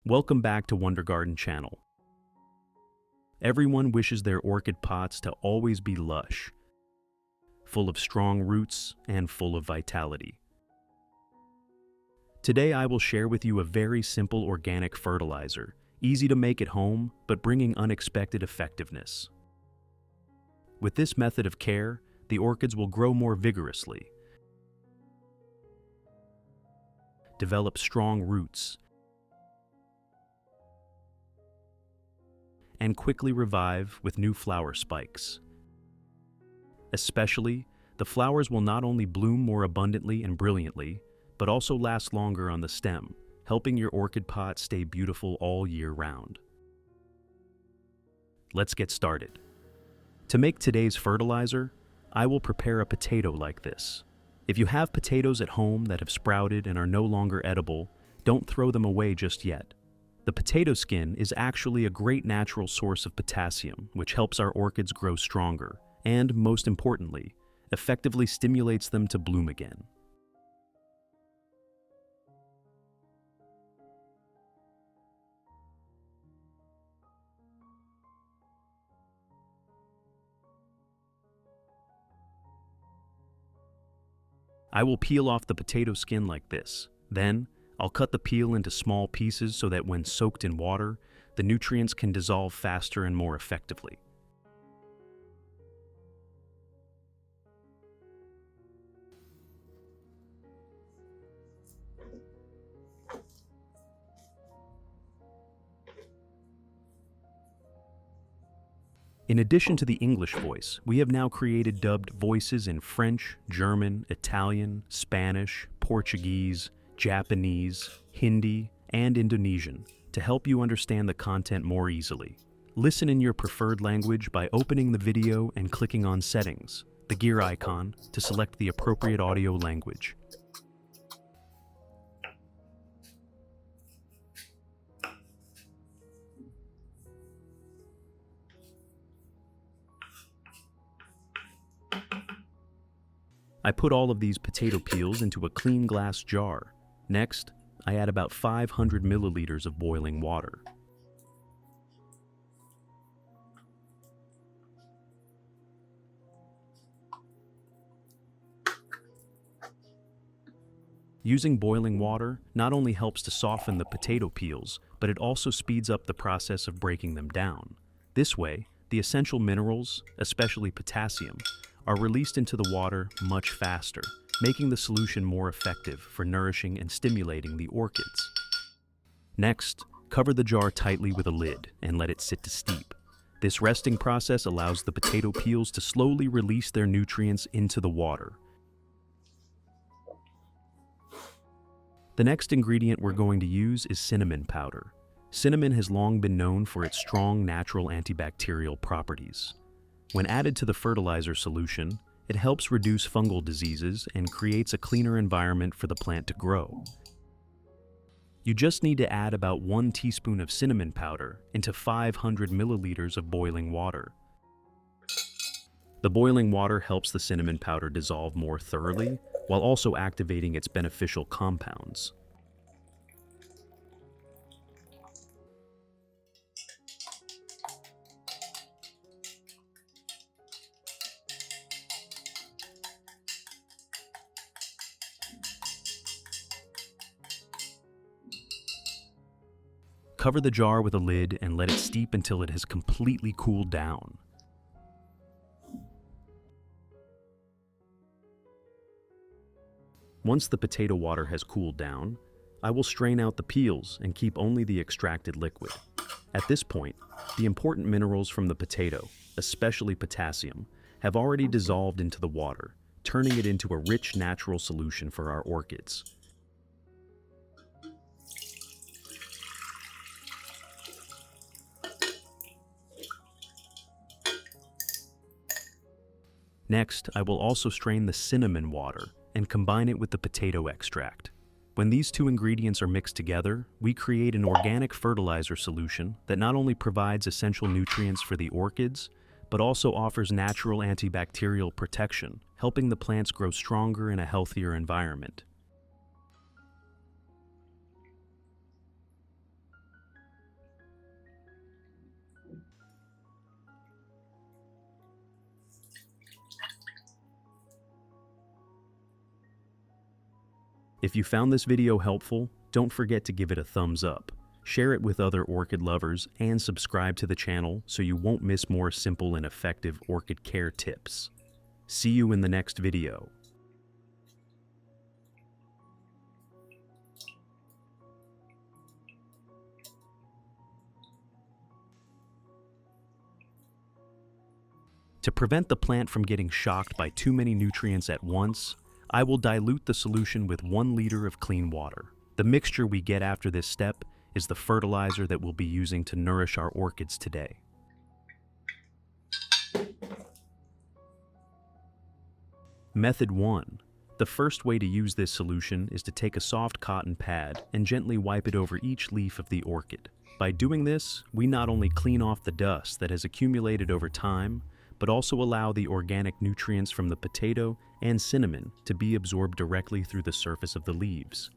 Welcome back to Wonder Garden channel. Everyone wishes their orchid pots to always be lush, full of strong roots and full of vitality. Today I will share with you a very simple organic fertilizer, easy to make at home but bringing unexpected effectiveness. With this method of care, the orchids will grow more vigorously, develop strong roots, and quickly revive with new flower spikes. Especially, the flowers will not only bloom more abundantly and brilliantly, but also last longer on the stem, helping your orchid pot stay beautiful all year round. Let's get started. To make today's fertilizer, I will prepare a potato like this. If you have potatoes at home that have sprouted and are no longer edible, don't throw them away just yet. The potato skin is actually a great natural source of potassium, which helps our orchids grow stronger, and, most importantly, effectively stimulates them to bloom again. I will peel off the potato skin like this. Then, I'll cut the peel into small pieces so that when soaked in water, the nutrients can dissolve faster and more effectively. In addition to the English voice, we have now created dubbed voices in French, German, Italian, Spanish, Portuguese, Japanese, Hindi, and Indonesian to help you understand the content more easily. Listen in your preferred language by opening the video and clicking on Settings, the gear icon, to select the appropriate audio language. I put all of these potato peels into a clean glass jar. Next, I add about 500 milliliters of boiling water. Using boiling water not only helps to soften the potato peels, but it also speeds up the process of breaking them down. This way, the essential minerals, especially potassium, are released into the water much faster, making the solution more effective for nourishing and stimulating the orchids. Next, cover the jar tightly with a lid and let it sit to steep. This resting process allows the potato peels to slowly release their nutrients into the water. The next ingredient we're going to use is cinnamon powder. Cinnamon has long been known for its strong natural antibacterial properties. When added to the fertilizer solution, it helps reduce fungal diseases and creates a cleaner environment for the plant to grow. You just need to add about 1 teaspoon of cinnamon powder into 500 milliliters of boiling water. The boiling water helps the cinnamon powder dissolve more thoroughly, while also activating its beneficial compounds. Cover the jar with a lid and let it steep until it has completely cooled down. Once the potato water has cooled down, I will strain out the peels and keep only the extracted liquid. At this point, the important minerals from the potato, especially potassium, have already dissolved into the water, turning it into a rich natural solution for our orchids. Next, I will also strain the cinnamon water and combine it with the potato extract. When these two ingredients are mixed together, we create an organic fertilizer solution that not only provides essential nutrients for the orchids, but also offers natural antibacterial protection, helping the plants grow stronger in a healthier environment. If you found this video helpful, don't forget to give it a thumbs up. Share it with other orchid lovers and subscribe to the channel so you won't miss more simple and effective orchid care tips. See you in the next video. To prevent the plant from getting shocked by too many nutrients at once, I will dilute the solution with 1 liter of clean water. The mixture we get after this step is the fertilizer that we'll be using to nourish our orchids today. Method 1. The first way to use this solution is to take a soft cotton pad and gently wipe it over each leaf of the orchid. By doing this, we not only clean off the dust that has accumulated over time, but also allow the organic nutrients from the potato and cinnamon to be absorbed directly through the surface of the leaves.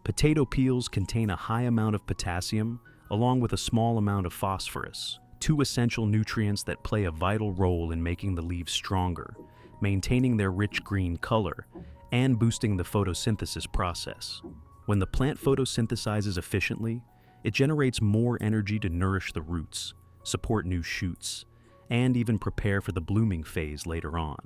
Potato peels contain a high amount of potassium, along with a small amount of phosphorus, 2 essential nutrients that play a vital role in making the leaves stronger, maintaining their rich green color, and boosting the photosynthesis process. When the plant photosynthesizes efficiently, it generates more energy to nourish the roots, support new shoots, and even prepare for the blooming phase later on.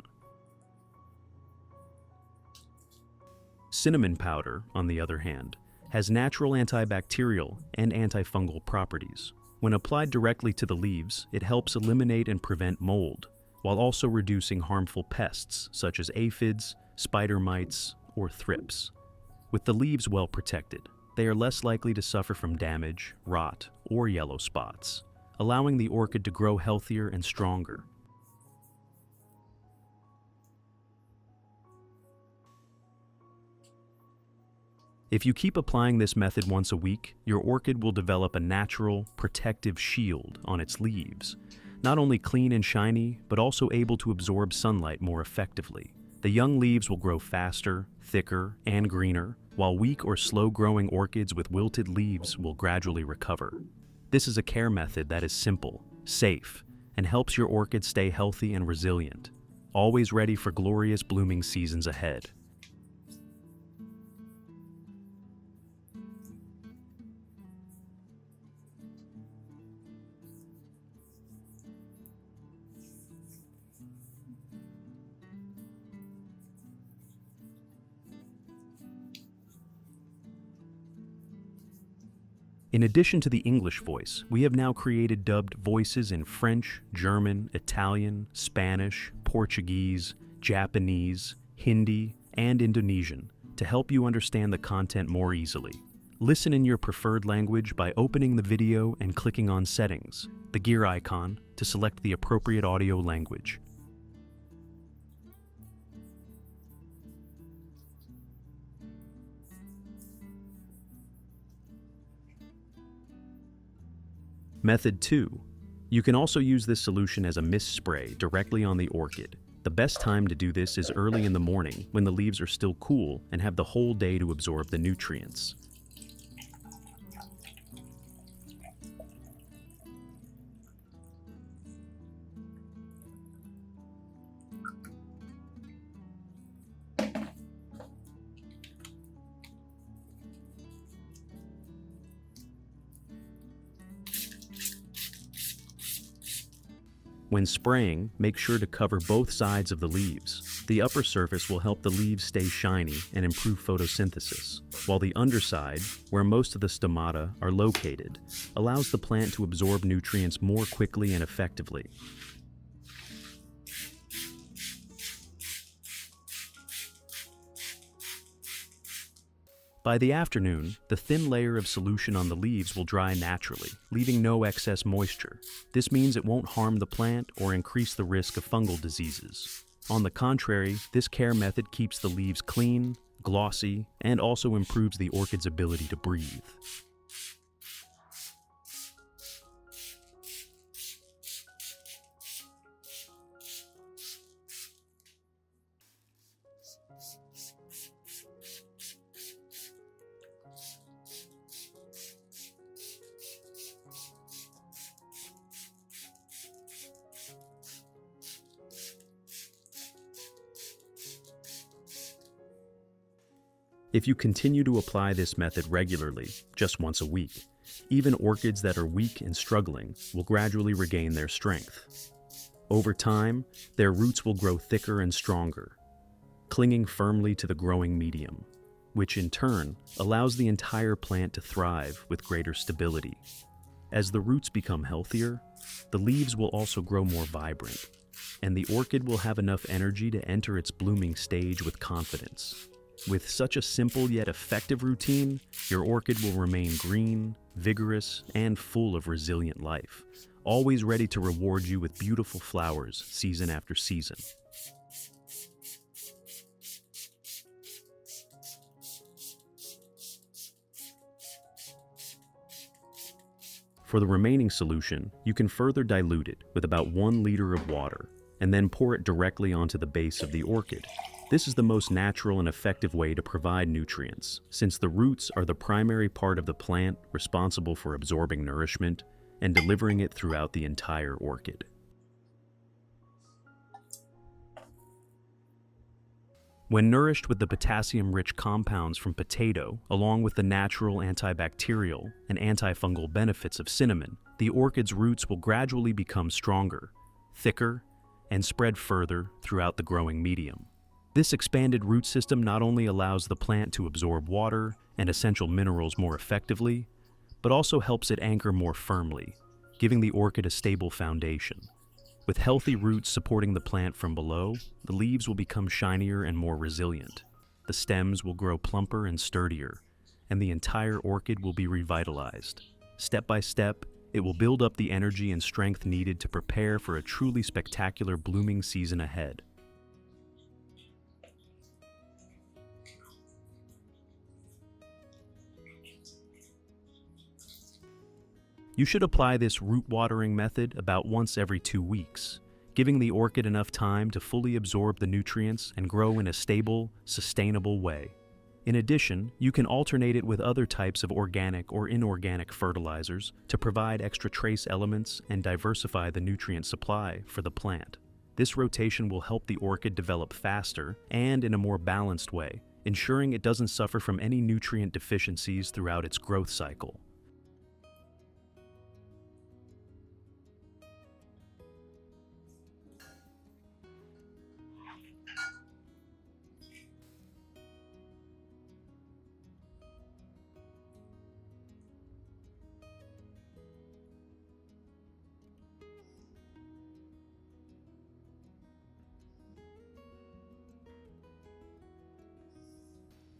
Cinnamon powder, on the other hand, has natural antibacterial and antifungal properties. When applied directly to the leaves, it helps eliminate and prevent mold, while also reducing harmful pests such as aphids, spider mites, or thrips. With the leaves well protected, they are less likely to suffer from damage, rot, or yellow spots, allowing the orchid to grow healthier and stronger. If you keep applying this method once a week, your orchid will develop a natural, protective shield on its leaves, not only clean and shiny, but also able to absorb sunlight more effectively. The young leaves will grow faster, thicker, and greener, while weak or slow-growing orchids with wilted leaves will gradually recover. This is a care method that is simple, safe, and helps your orchid stay healthy and resilient, always ready for glorious blooming seasons ahead. In addition to the English voice, we have now created dubbed voices in French, German, Italian, Spanish, Portuguese, Japanese, Hindi, and Indonesian to help you understand the content more easily. Listen in your preferred language by opening the video and clicking on Settings, the gear icon, to select the appropriate audio language. Method 2. You can also use this solution as a mist spray directly on the orchid. The best time to do this is early in the morning when the leaves are still cool and have the whole day to absorb the nutrients. When spraying, make sure to cover both sides of the leaves. The upper surface will help the leaves stay shiny and improve photosynthesis, while the underside, where most of the stomata are located, allows the plant to absorb nutrients more quickly and effectively. By the afternoon, the thin layer of solution on the leaves will dry naturally, leaving no excess moisture. This means it won't harm the plant or increase the risk of fungal diseases. On the contrary, this care method keeps the leaves clean, glossy, and also improves the orchid's ability to breathe. If you continue to apply this method regularly, just once a week, even orchids that are weak and struggling will gradually regain their strength. Over time, their roots will grow thicker and stronger, clinging firmly to the growing medium, which in turn allows the entire plant to thrive with greater stability. As the roots become healthier, the leaves will also grow more vibrant, and the orchid will have enough energy to enter its blooming stage with confidence. With such a simple yet effective routine, your orchid will remain green, vigorous, and full of resilient life, always ready to reward you with beautiful flowers season after season. For the remaining solution, you can further dilute it with about 1 liter of water, and then pour it directly onto the base of the orchid. This is the most natural and effective way to provide nutrients, since the roots are the primary part of the plant responsible for absorbing nourishment and delivering it throughout the entire orchid. When nourished with the potassium-rich compounds from potato, along with the natural antibacterial and antifungal benefits of cinnamon, the orchid's roots will gradually become stronger, thicker, and spread further throughout the growing medium. This expanded root system not only allows the plant to absorb water and essential minerals more effectively, but also helps it anchor more firmly, giving the orchid a stable foundation. With healthy roots supporting the plant from below, the leaves will become shinier and more resilient. The stems will grow plumper and sturdier, and the entire orchid will be revitalized. Step by step, it will build up the energy and strength needed to prepare for a truly spectacular blooming season ahead. You should apply this root watering method about once every 2 weeks, giving the orchid enough time to fully absorb the nutrients and grow in a stable, sustainable way. In addition, you can alternate it with other types of organic or inorganic fertilizers to provide extra trace elements and diversify the nutrient supply for the plant. This rotation will help the orchid develop faster and in a more balanced way, ensuring it doesn't suffer from any nutrient deficiencies throughout its growth cycle.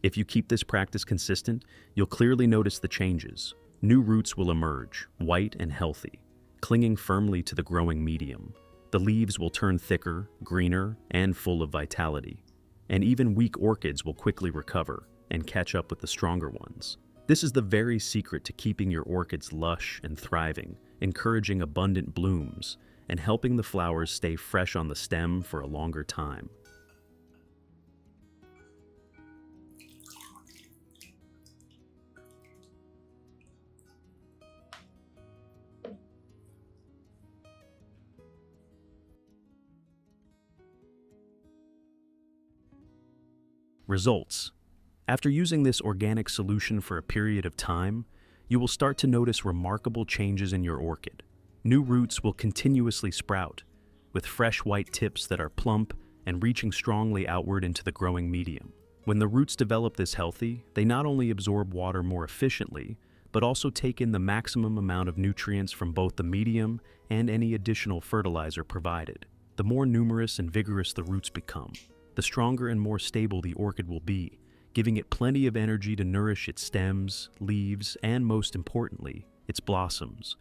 If you keep this practice consistent, you'll clearly notice the changes. New roots will emerge, white and healthy, clinging firmly to the growing medium. The leaves will turn thicker, greener, and full of vitality. And even weak orchids will quickly recover and catch up with the stronger ones. This is the very secret to keeping your orchids lush and thriving, encouraging abundant blooms, and helping the flowers stay fresh on the stem for a longer time. Results. After using this organic solution for a period of time, you will start to notice remarkable changes in your orchid. New roots will continuously sprout, with fresh white tips that are plump and reaching strongly outward into the growing medium. When the roots develop this healthy, they not only absorb water more efficiently, but also take in the maximum amount of nutrients from both the medium and any additional fertilizer provided. The more numerous and vigorous the roots become, the stronger and more stable the orchid will be, giving it plenty of energy to nourish its stems, leaves, and most importantly, its blossoms.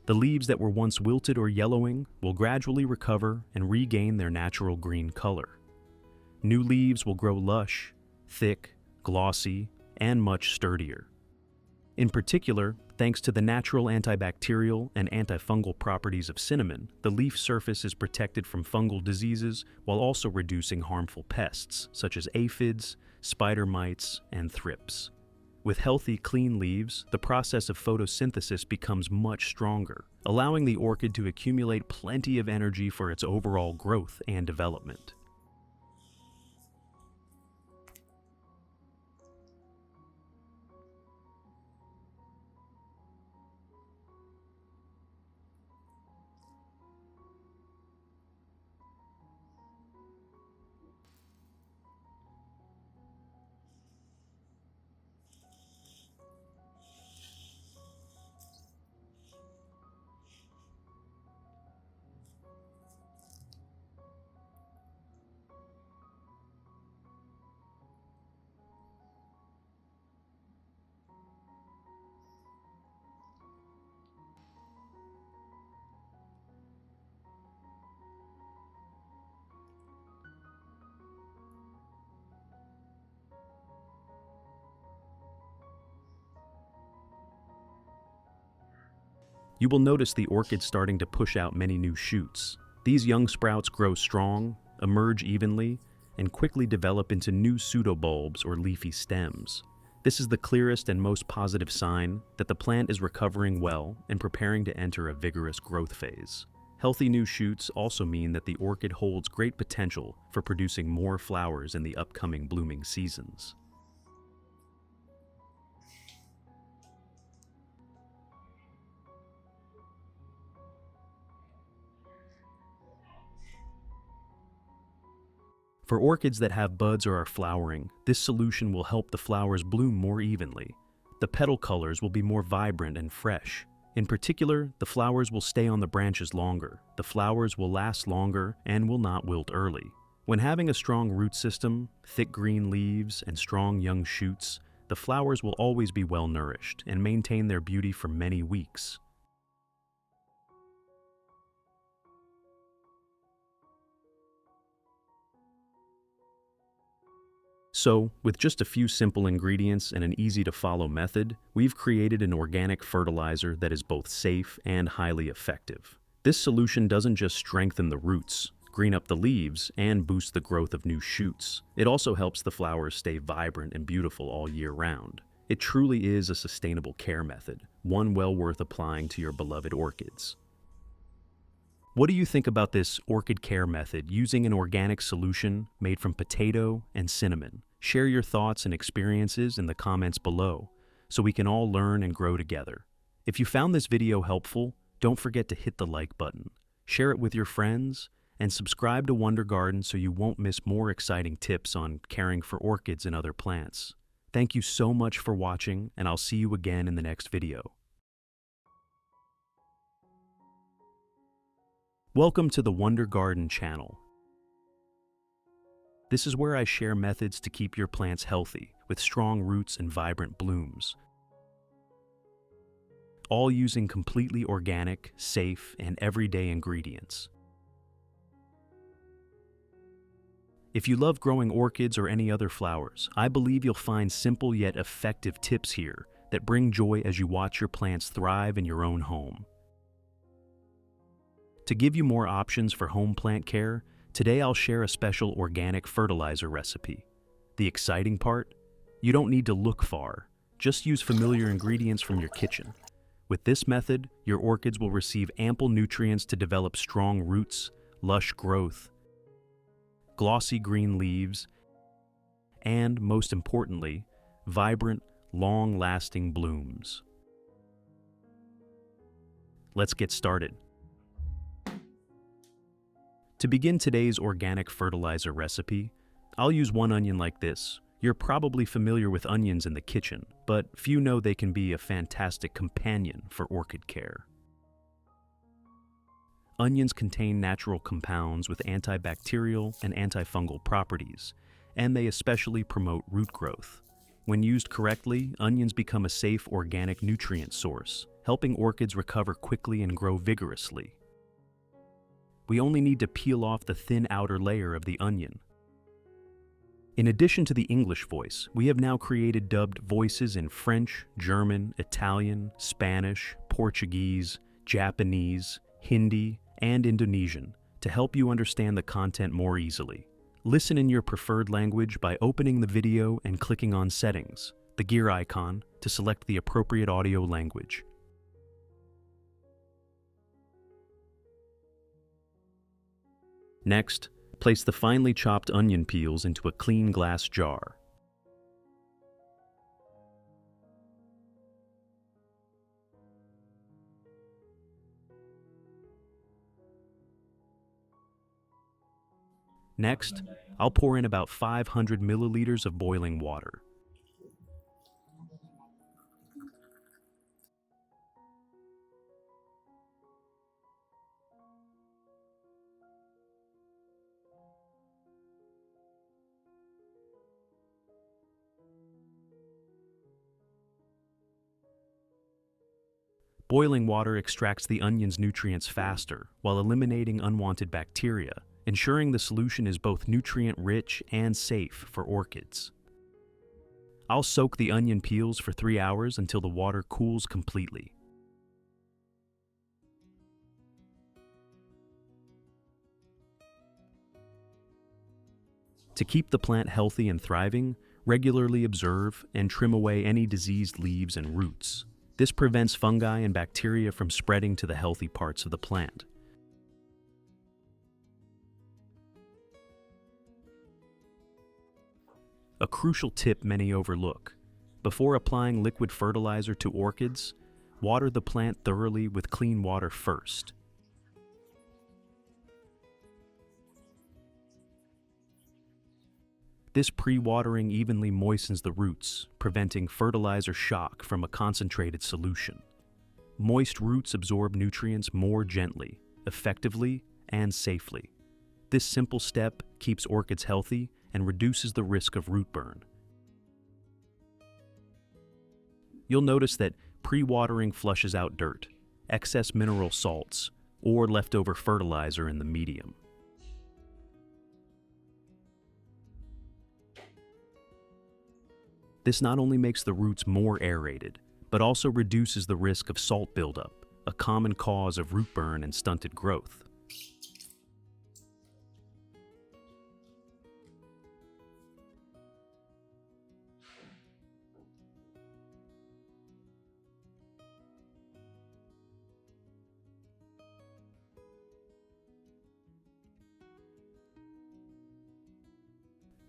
The leaves that were once wilted or yellowing will gradually recover and regain their natural green color. New leaves will grow lush, thick, glossy, and much sturdier. In particular, thanks to the natural antibacterial and antifungal properties of cinnamon, the leaf surface is protected from fungal diseases while also reducing harmful pests such as aphids, spider mites, and thrips. With healthy, clean leaves, the process of photosynthesis becomes much stronger, allowing the orchid to accumulate plenty of energy for its overall growth and development. You will notice the orchid starting to push out many new shoots. These young sprouts grow strong, emerge evenly, and quickly develop into new pseudobulbs or leafy stems. This is the clearest and most positive sign that the plant is recovering well and preparing to enter a vigorous growth phase. Healthy new shoots also mean that the orchid holds great potential for producing more flowers in the upcoming blooming seasons. For orchids that have buds or are flowering, this solution will help the flowers bloom more evenly. The petal colors will be more vibrant and fresh. In particular, the flowers will stay on the branches longer, the flowers will last longer, and will not wilt early. When having a strong root system, thick green leaves, and strong young shoots, the flowers will always be well nourished and maintain their beauty for many weeks. So, with just a few simple ingredients and an easy-to-follow method, we've created an organic fertilizer that is both safe and highly effective. This solution doesn't just strengthen the roots, green up the leaves, and boost the growth of new shoots. It also helps the flowers stay vibrant and beautiful all year round. It truly is a sustainable care method, one well worth applying to your beloved orchids. What do you think about this orchid care method using an organic solution made from potato and cinnamon? Share your thoughts and experiences in the comments below so we can all learn and grow together. If you found this video helpful, don't forget to hit the like button, share it with your friends, and subscribe to Wonder Garden so you won't miss more exciting tips on caring for orchids and other plants. Thank you so much for watching, and I'll see you again in the next video. Welcome to the Wonder Garden channel. This is where I share methods to keep your plants healthy, with strong roots and vibrant blooms. All using completely organic, safe, and everyday ingredients. If you love growing orchids or any other flowers, I believe you'll find simple yet effective tips here that bring joy as you watch your plants thrive in your own home. To give you more options for home plant care, today I'll share a special organic fertilizer recipe. The exciting part? You don't need to look far. Just use familiar ingredients from your kitchen. With this method, your orchids will receive ample nutrients to develop strong roots, lush growth, glossy green leaves, and, most importantly, vibrant, long-lasting blooms. Let's get started. To begin today's organic fertilizer recipe, I'll use one onion like this. You're probably familiar with onions in the kitchen, but few know they can be a fantastic companion for orchid care. Onions contain natural compounds with antibacterial and antifungal properties, and they especially promote root growth. When used correctly, onions become a safe organic nutrient source, helping orchids recover quickly and grow vigorously. We only need to peel off the thin outer layer of the onion. In addition to the English voice, we have now created dubbed voices in French, German, Italian, Spanish, Portuguese, Japanese, Hindi, and Indonesian to help you understand the content more easily. Listen in your preferred language by opening the video and clicking on Settings, the gear icon, to select the appropriate audio language. Next, place the finely chopped onion peels into a clean glass jar. Next, I'll pour in about 500 milliliters of boiling water. Boiling water extracts the onion's nutrients faster while eliminating unwanted bacteria, ensuring the solution is both nutrient-rich and safe for orchids. I'll soak the onion peels for 3 hours until the water cools completely. To keep the plant healthy and thriving, regularly observe and trim away any diseased leaves and roots. This prevents fungi and bacteria from spreading to the healthy parts of the plant. A crucial tip many overlook: before applying liquid fertilizer to orchids, water the plant thoroughly with clean water first. This pre-watering evenly moistens the roots, preventing fertilizer shock from a concentrated solution. Moist roots absorb nutrients more gently, effectively, and safely. This simple step keeps orchids healthy and reduces the risk of root burn. You'll notice that pre-watering flushes out dirt, excess mineral salts, or leftover fertilizer in the medium. This not only makes the roots more aerated, but also reduces the risk of salt buildup, a common cause of root burn and stunted growth.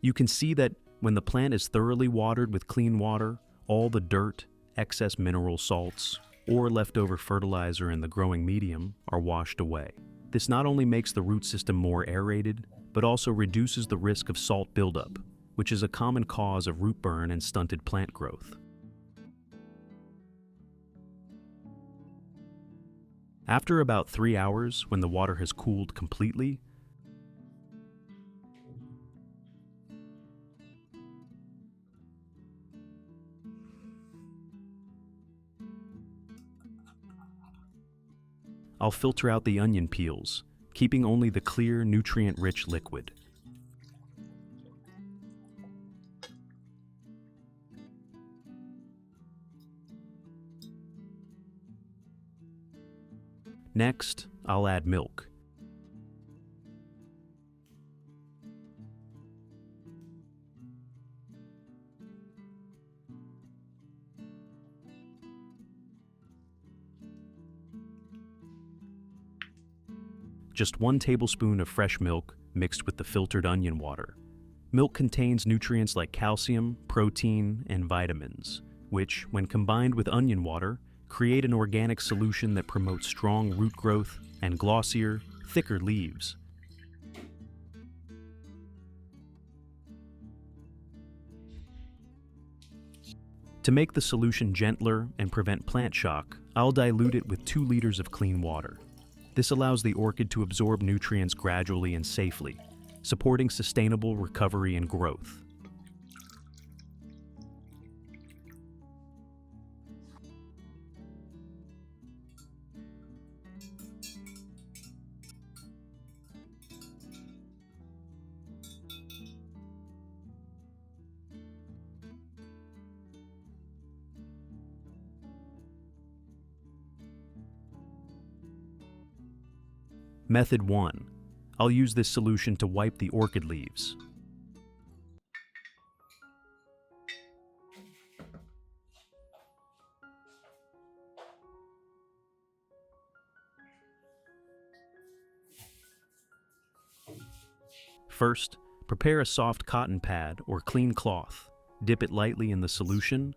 You can see that when the plant is thoroughly watered with clean water, all the dirt, excess mineral salts, or leftover fertilizer in the growing medium are washed away. This not only makes the root system more aerated, but also reduces the risk of salt buildup, which is a common cause of root burn and stunted plant growth. After about 3 hours, when the water has cooled completely, I'll filter out the onion peels, keeping only the clear, nutrient-rich liquid. Next, I'll add milk. Just 1 tablespoon of fresh milk mixed with the filtered onion water. Milk contains nutrients like calcium, protein, and vitamins, which, when combined with onion water, create an organic solution that promotes strong root growth and glossier, thicker leaves. To make the solution gentler and prevent plant shock, I'll dilute it with 2 liters of clean water. This allows the orchid to absorb nutrients gradually and safely, supporting sustainable recovery and growth. Method 1. I'll use this solution to wipe the orchid leaves. First, prepare a soft cotton pad or clean cloth, dip it lightly in the solution,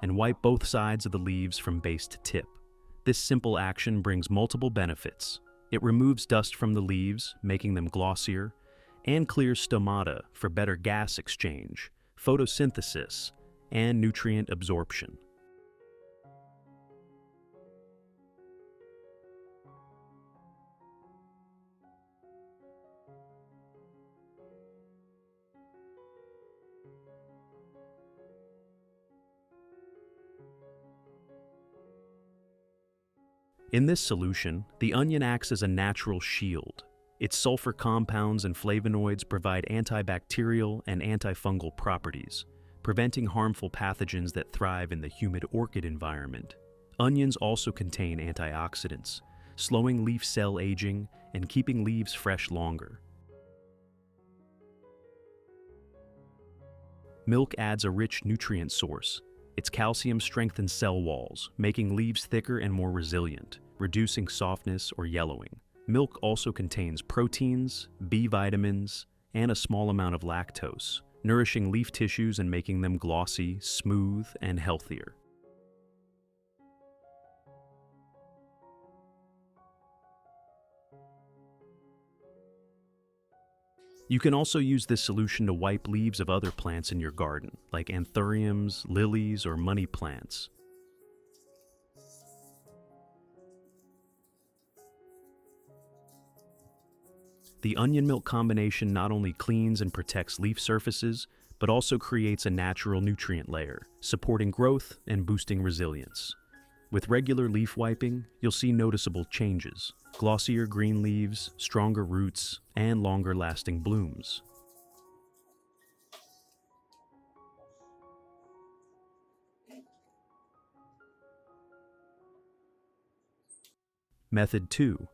and wipe both sides of the leaves from base to tip. This simple action brings multiple benefits. It removes dust from the leaves, making them glossier, and clears stomata for better gas exchange, photosynthesis, and nutrient absorption. In this solution, the onion acts as a natural shield. Its sulfur compounds and flavonoids provide antibacterial and antifungal properties, preventing harmful pathogens that thrive in the humid orchid environment. Onions also contain antioxidants, slowing leaf cell aging and keeping leaves fresh longer. Milk adds a rich nutrient source. Its calcium strengthens cell walls, making leaves thicker and more resilient, reducing softness or yellowing. Milk also contains proteins, B vitamins, and a small amount of lactose, nourishing leaf tissues and making them glossy, smooth, and healthier. You can also use this solution to wipe leaves of other plants in your garden, like anthuriums, lilies, or money plants. The onion milk combination not only cleans and protects leaf surfaces, but also creates a natural nutrient layer, supporting growth and boosting resilience. With regular leaf wiping, you'll see noticeable changes: glossier green leaves, stronger roots, and longer-lasting blooms. Method 2.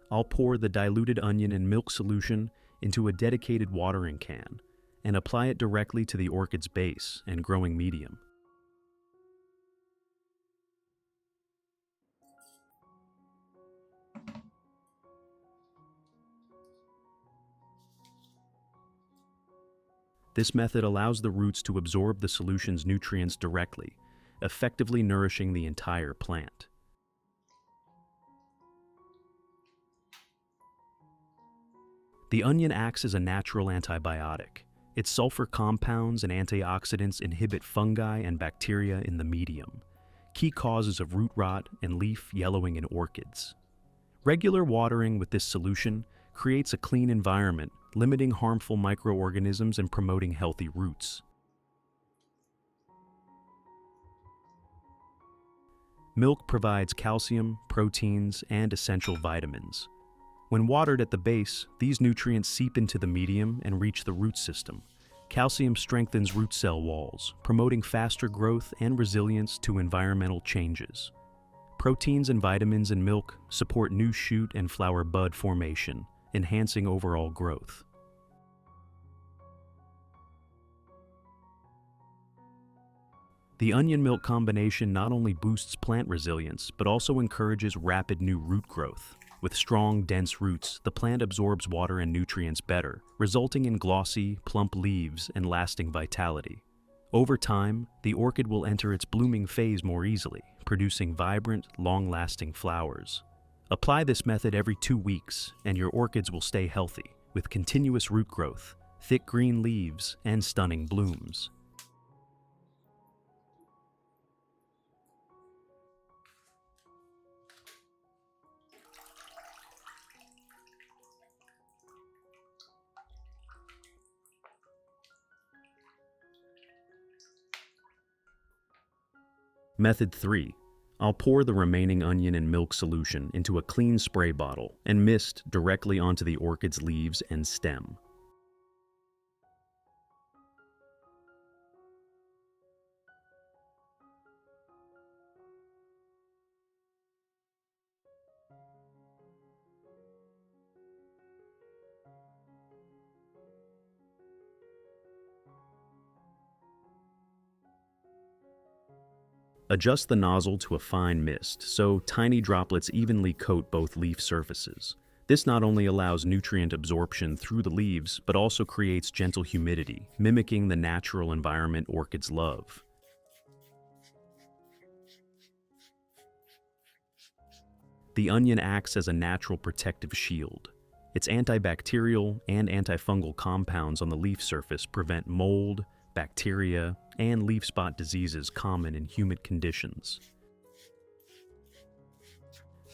I'll pour the diluted onion and milk solution into a dedicated watering can and apply it directly to the orchid's base and growing medium. This method allows the roots to absorb the solution's nutrients directly, effectively nourishing the entire plant. The onion acts as a natural antibiotic. Its sulfur compounds and antioxidants inhibit fungi and bacteria in the medium, key causes of root rot and leaf yellowing in orchids. Regular watering with this solution creates a clean environment, limiting harmful microorganisms and promoting healthy roots. Milk provides calcium, proteins, and essential vitamins. When watered at the base, these nutrients seep into the medium and reach the root system. Calcium strengthens root cell walls, promoting faster growth and resilience to environmental changes. Proteins and vitamins in milk support new shoot and flower bud formation, enhancing overall growth. The onion milk combination not only boosts plant resilience, but also encourages rapid new root growth. With strong, dense roots, the plant absorbs water and nutrients better, resulting in glossy, plump leaves and lasting vitality. Over time, the orchid will enter its blooming phase more easily, producing vibrant, long-lasting flowers. Apply this method every 2 weeks, and your orchids will stay healthy, with continuous root growth, thick green leaves, and stunning blooms. Method 3. I'll pour the remaining onion and milk solution into a clean spray bottle and mist directly onto the orchid's leaves and stem. Adjust the nozzle to a fine mist so tiny droplets evenly coat both leaf surfaces. This not only allows nutrient absorption through the leaves, but also creates gentle humidity, mimicking the natural environment orchids love. The onion acts as a natural protective shield. Its antibacterial and antifungal compounds on the leaf surface prevent mold, bacteria, and leaf spot diseases common in humid conditions.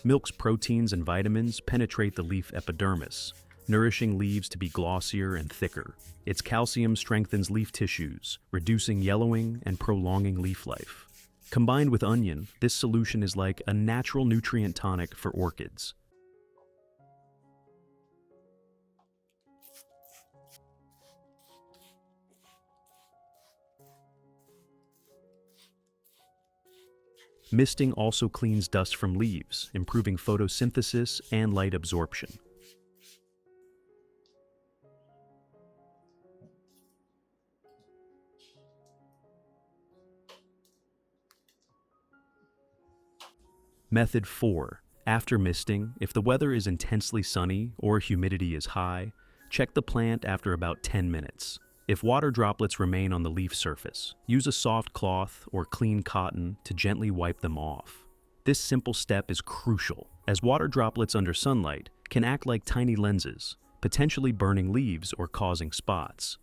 Milk's proteins and vitamins penetrate the leaf epidermis, nourishing leaves to be glossier and thicker. Its calcium strengthens leaf tissues, reducing yellowing and prolonging leaf life. Combined with onion, this solution is like a natural nutrient tonic for orchids. Misting also cleans dust from leaves, improving photosynthesis and light absorption. Method 4. After misting, if the weather is intensely sunny or humidity is high, check the plant after about 10 minutes. If water droplets remain on the leaf surface, use a soft cloth or clean cotton to gently wipe them off. This simple step is crucial, as water droplets under sunlight can act like tiny lenses, potentially burning leaves or causing spots.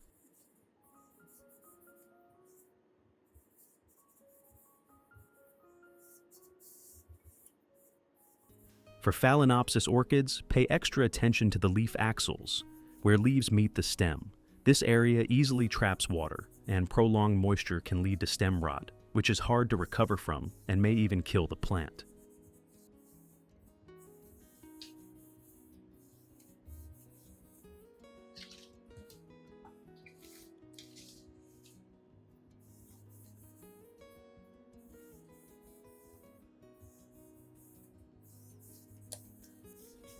For Phalaenopsis orchids, pay extra attention to the leaf axils, where leaves meet the stem. This area easily traps water, and prolonged moisture can lead to stem rot, which is hard to recover from and may even kill the plant.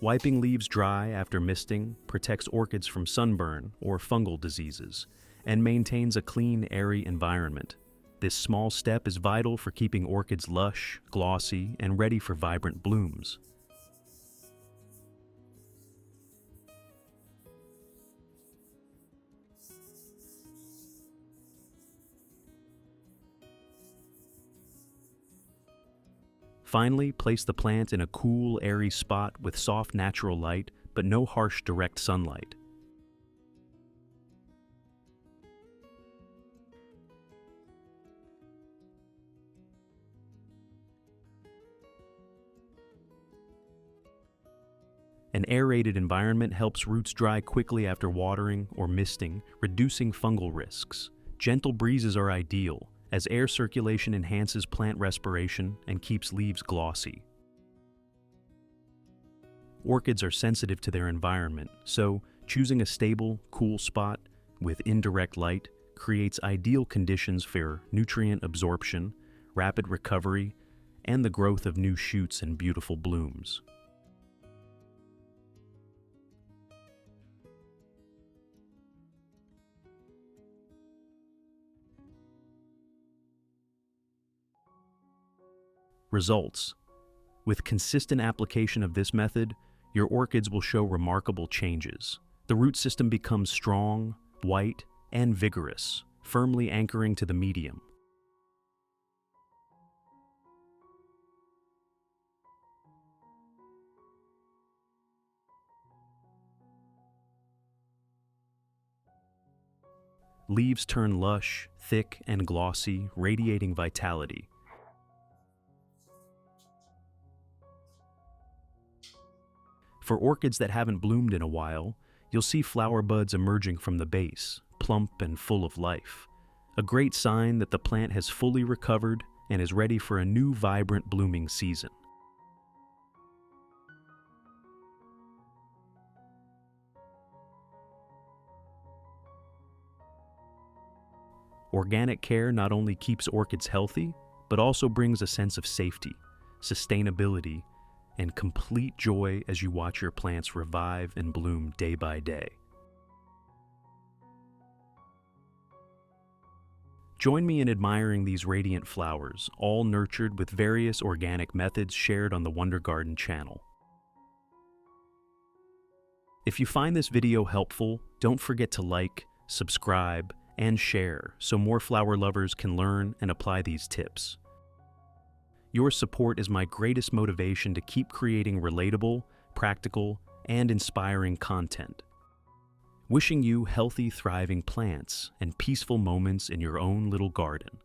Wiping leaves dry after misting protects orchids from sunburn or fungal diseases and maintains a clean, airy environment. This small step is vital for keeping orchids lush, glossy, and ready for vibrant blooms. Finally, place the plant in a cool, airy spot with soft natural light, but no harsh direct sunlight. An aerated environment helps roots dry quickly after watering or misting, reducing fungal risks. Gentle breezes are ideal, as air circulation enhances plant respiration and keeps leaves glossy. Orchids are sensitive to their environment, so choosing a stable, cool spot with indirect light creates ideal conditions for nutrient absorption, rapid recovery, and the growth of new shoots and beautiful blooms. Results. With consistent application of this method, your orchids will show remarkable changes. The root system becomes strong, white, and vigorous, firmly anchoring to the medium. Leaves turn lush, thick, and glossy, radiating vitality. For orchids that haven't bloomed in a while, you'll see flower buds emerging from the base, plump and full of life. A great sign that the plant has fully recovered and is ready for a new vibrant blooming season. Organic care not only keeps orchids healthy, but also brings a sense of safety, sustainability, and complete joy as you watch your plants revive and bloom day by day. Join me in admiring these radiant flowers, all nurtured with various organic methods shared on the Wonder Garden channel. If you find this video helpful, don't forget to like, subscribe, and share so more flower lovers can learn and apply these tips. Your support is my greatest motivation to keep creating relatable, practical, and inspiring content. Wishing you healthy, thriving plants and peaceful moments in your own little garden.